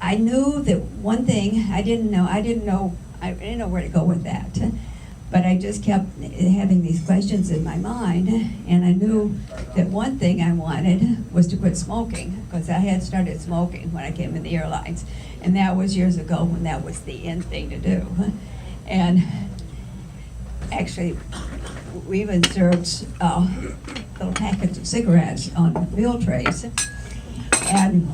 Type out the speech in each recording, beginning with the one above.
I knew that one thing, I didn't know where to go with that. But I just kept having these questions in my mind, and I knew that one thing I wanted was to quit smoking, because I had started smoking when I came in the airlines, and that was years ago when that was the in thing to do. And actually, we even served little packets of cigarettes on meal trays, and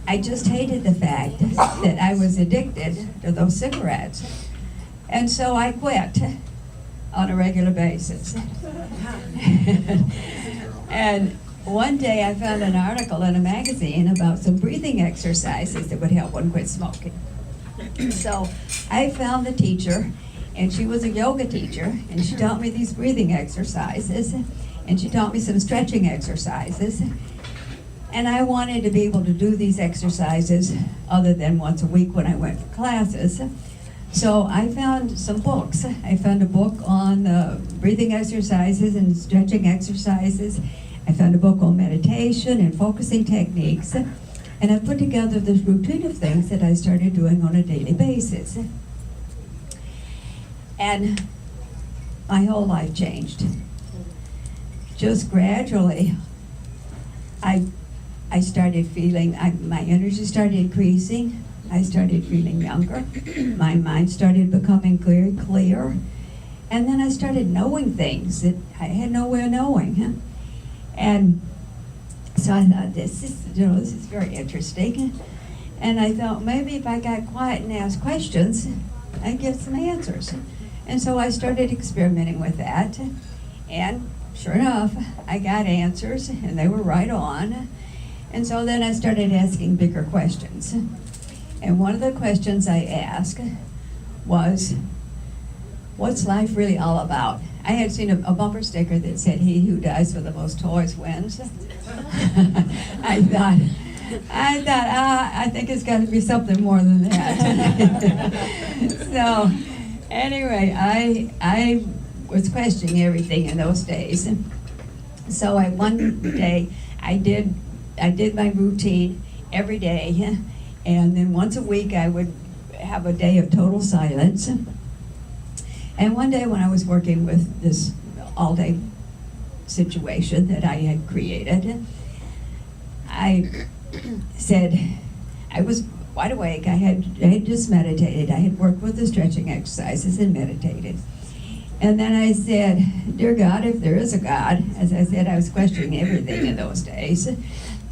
I just hated the fact that I was addicted to those cigarettes. And so I quit on a regular basis. And one day I found an article in a magazine about some breathing exercises that would help one quit smoking. So I found the teacher, and she was a yoga teacher, and she taught me these breathing exercises, and she taught me some stretching exercises. And I wanted to be able to do these exercises other than once a week when I went for classes. So I found some books. I found a book on breathing exercises and stretching exercises. I found a book on meditation and focusing techniques. And I put together this routine of things that I started doing on a daily basis. And my whole life changed. Just gradually, I started feeling, my energy started increasing. I started feeling younger. My mind started becoming clear. And then I started knowing things that I had no way of knowing. And so I thought, this is very interesting. And I thought, maybe if I got quiet and asked questions, I'd get some answers. And so I started experimenting with that. And sure enough, I got answers, and they were right on. And so then I started asking bigger questions. And one of the questions I asked was, what's life really all about? I had seen a bumper sticker that said, he who dies for the most toys wins. I thought, I think it's got to be something more than that. So anyway, I was questioning everything in those days. So one day I did my routine every day, and then once a week I would have a day of total silence. And one day when I was working with this all-day situation that I had created, I said, I was wide awake, I had just meditated, I had worked with the stretching exercises and meditated. And then I said, dear God, if there is a God, as I said, I was questioning everything in those days.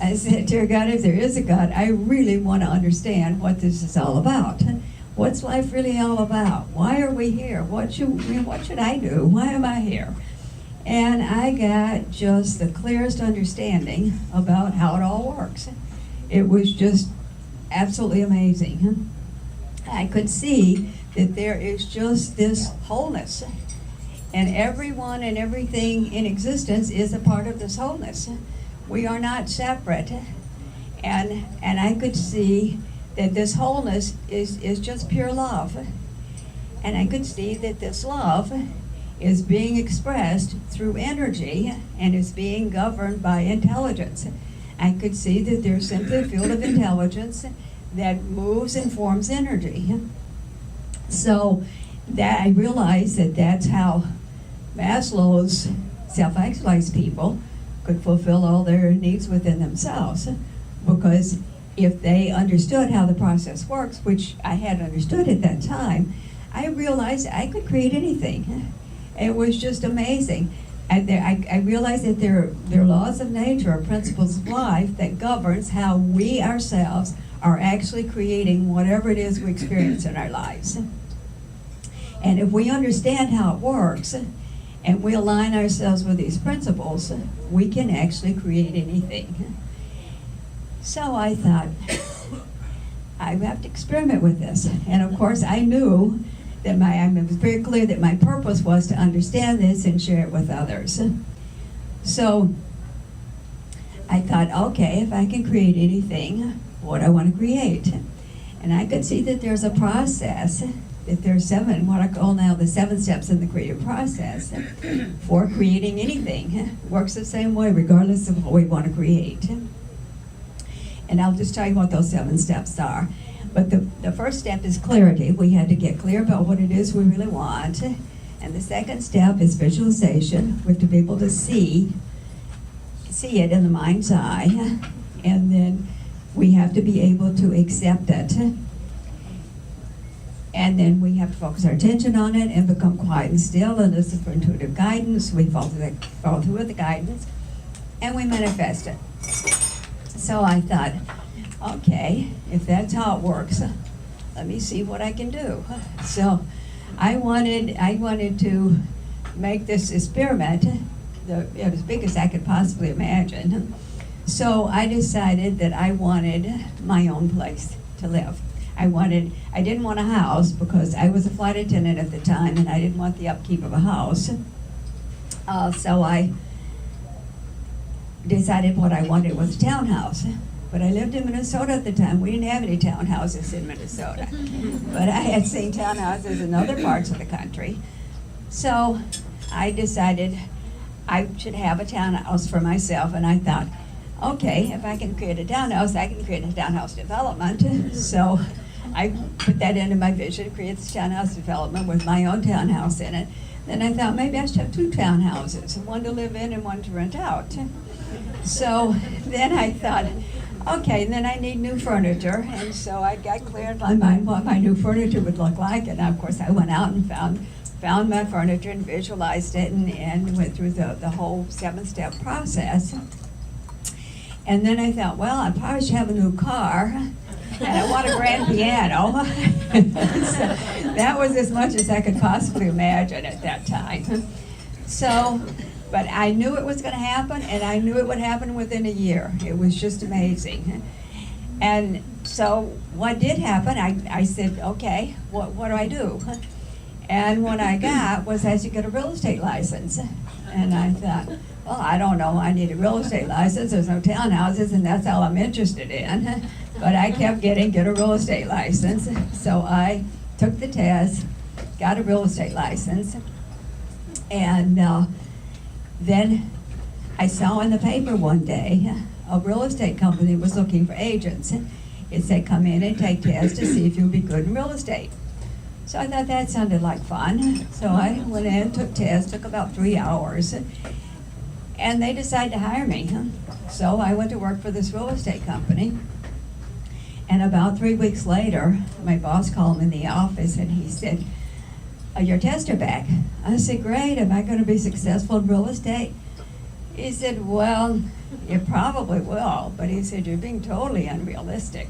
I said, dear God, if there is a God, I really want to understand what this is all about. What's life really all about? Why are we here? What should I do? Why am I here? And I got just the clearest understanding about how it all works. It was just absolutely amazing. I could see that there is just this wholeness. And everyone and everything in existence is a part of this wholeness. We are not separate. And I could see that this wholeness is just pure love. And I could see that this love is being expressed through energy and is being governed by intelligence. I could see that there's simply a field of intelligence that moves and forms energy. So that I realized that that's how Maslow's self-actualized people could fulfill all their needs within themselves. Because if they understood how the process works, which I had understood at that time, I realized I could create anything. It was just amazing. I realized that there are laws of nature or principles of life that governs how we ourselves are actually creating whatever it is we experience in our lives. And if we understand how it works, and we align ourselves with these principles, we can actually create anything. So I thought, I have to experiment with this. And of course I knew that it was very clear that my purpose was to understand this and share it with others. So I thought, okay, if I can create anything, what I want to create. And I could see that there's a process, that there's what I call now the 7 steps in the creative process for creating anything. It works the same way regardless of what we want to create. And I'll just tell you what those 7 steps are. But the first step is clarity. We had to get clear about what it is we really want. And the second step is visualization. We have to be able to see it in the mind's eye. And then we have to be able to accept it. And then we have to focus our attention on it and become quiet and still and listen for intuitive guidance. We follow through with the guidance and we manifest it. So I thought, okay, if that's how it works, let me see what I can do. So I wanted to make this experiment as big as I could possibly imagine. So I decided that I wanted my own place to live. I didn't want a house because I was a flight attendant at the time and I didn't want the upkeep of a house. So I decided what I wanted was a townhouse. But I lived in Minnesota at the time. We didn't have any townhouses in Minnesota. But I had seen townhouses in other parts of the country. So I decided I should have a townhouse for myself. And I thought, okay, if I can create a townhouse, I can create a townhouse development. So I put that into my vision, create this townhouse development with my own townhouse in it. Then I thought maybe I should have 2 townhouses, one to live in and one to rent out. So then I thought, okay, and then I need new furniture. And so I got clear in my mind what my new furniture would look like. And of course I went out and found my furniture and visualized it and went through the whole 7-step process. And then I thought, well, I probably should have a new car, and I want a grand piano. So that was as much as I could possibly imagine at that time. So, but I knew it was going to happen, and I knew it would happen within a year. It was just amazing. And so what did happen, I said, okay, what do I do? And what I got was I should get a real estate license. And I thought, well, I don't know, I need a real estate license, there's no townhouses, and that's all I'm interested in. But I kept get a real estate license. So I took the test, got a real estate license, and then I saw in the paper one day, a real estate company was looking for agents. It said, come in and take tests to see if you'll be good in real estate. So I thought that sounded like fun. So I went in, took tests, took about 3 hours. And they decided to hire me. So I went to work for this real estate company. And about 3 weeks later, my boss called me in the office and he said, your tests are back. I said, great, am I going to be successful in real estate? He said, well, you probably will. But he said, you're being totally unrealistic.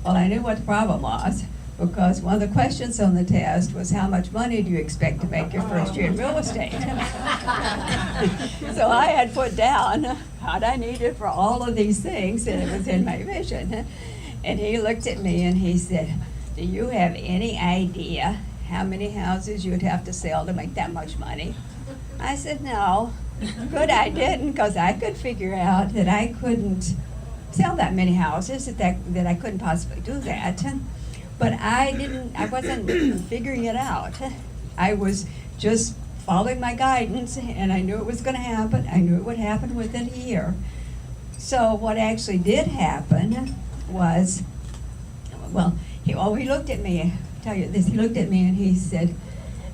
Well, I knew what the problem was, because one of the questions on the test was, how much money do you expect to make your first year in real estate? So I had put down what I needed for all of these things, and it was in my vision. And he looked at me and he said, do you have any idea how many houses you would have to sell to make that much money? I said, no. Good, I didn't, because I could figure out that I couldn't sell that many houses, that I couldn't possibly do that. But I wasn't figuring it out. I was just following my guidance, and I knew it was going to happen. I knew it would happen within a year. So what actually did happen was, he looked at me, I'll tell you this, he looked at me and he said,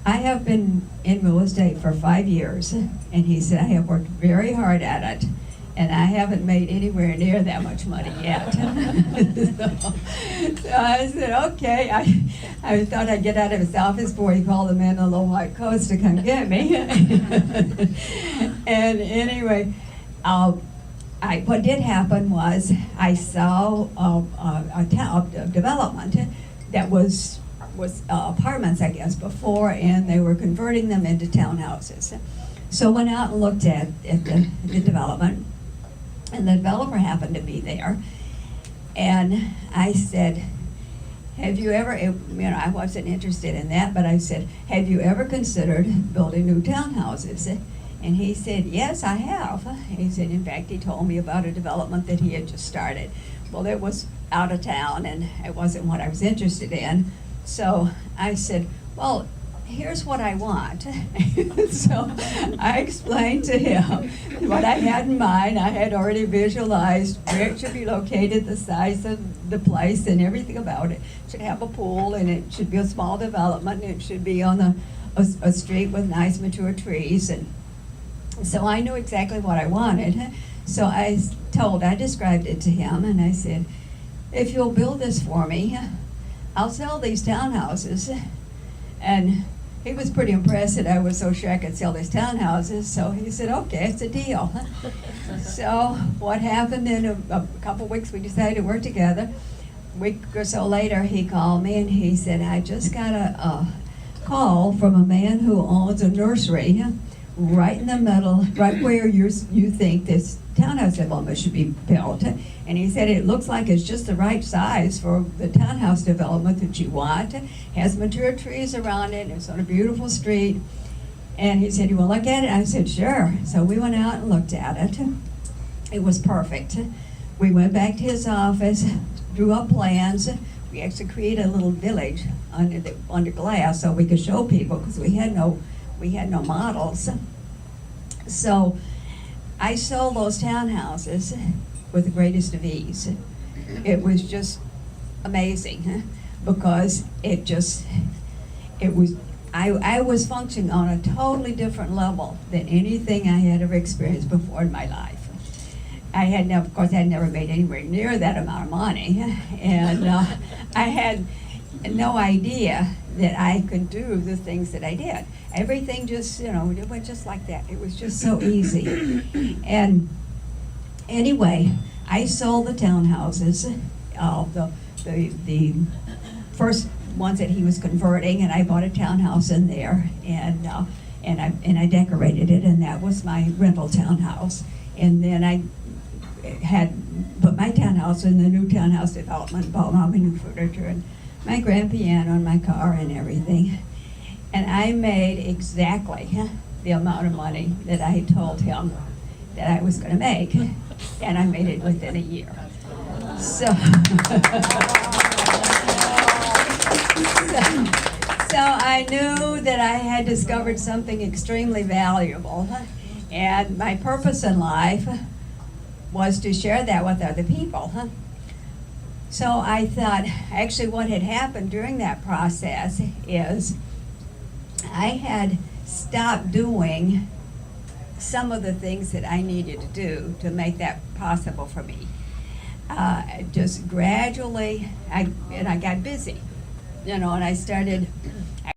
I have been in real estate for 5 years, and he said, I have worked very hard at it, and I haven't made anywhere near that much money yet. So I said, okay. I thought I'd get out of his office before he called the man in the little white coats to come get me. And anyway, what did happen was I saw a development that was apartments, I guess, before, and they were converting them into townhouses. So went out and looked at the development, and the developer happened to be there. And I said, have you ever, I wasn't interested in that, but I said, have you ever considered building new townhouses? And he said, yes, I have. He said, in fact, he told me about a development that he had just started. Well, it was out of town, and it wasn't what I was interested in. So I said, well, here's what I want. So I explained to him what I had in mind. I had already visualized where it should be located, the size of the place, and everything about it. It should have a pool, and it should be a small development, and it should be on a street with nice mature trees. And so I knew exactly what I wanted. So I described it to him, and I said, if you'll build this for me, I'll sell these townhouses. And he was pretty impressed that I was so sure I could sell these townhouses, so he said, okay, it's a deal. So what happened in a couple weeks, we decided to work together. A week or so later, he called me and he said, I just got a call from a man who owns a nursery right in the middle, right where you think this townhouse development should be built. And he said it looks like it's just the right size for the townhouse development that you want. Has mature trees around it. It's on a beautiful street. And he said, you want to look at it? I said, sure. So we went out and looked at it. It was perfect. We went back to his office, drew up plans. We actually created a little village under glass so we could show people, because we had no models. So I sold those townhouses with the greatest of ease. It was just amazing, because I was functioning on a totally different level than anything I had ever experienced before in my life. I had never made anywhere near that amount of money, and I had no idea that I could do the things that I did. Everything just, it went just like that. It was just so easy. And anyway, I sold the townhouses, the first ones that he was converting, and I bought a townhouse in there, and I decorated it, and that was my rental townhouse. And then I had put my townhouse in the new townhouse development, bought all my new furniture and my grand piano and my car and everything. And I made exactly the amount of money that I had told him that I was going to make, and I made it within a year. So, so I knew that I had discovered something extremely valuable, and my purpose in life was to share that with other people. So I thought, actually what had happened during that process is I had stopped doing some of the things that I needed to do to make that possible for me. Just gradually, I got busy, and I started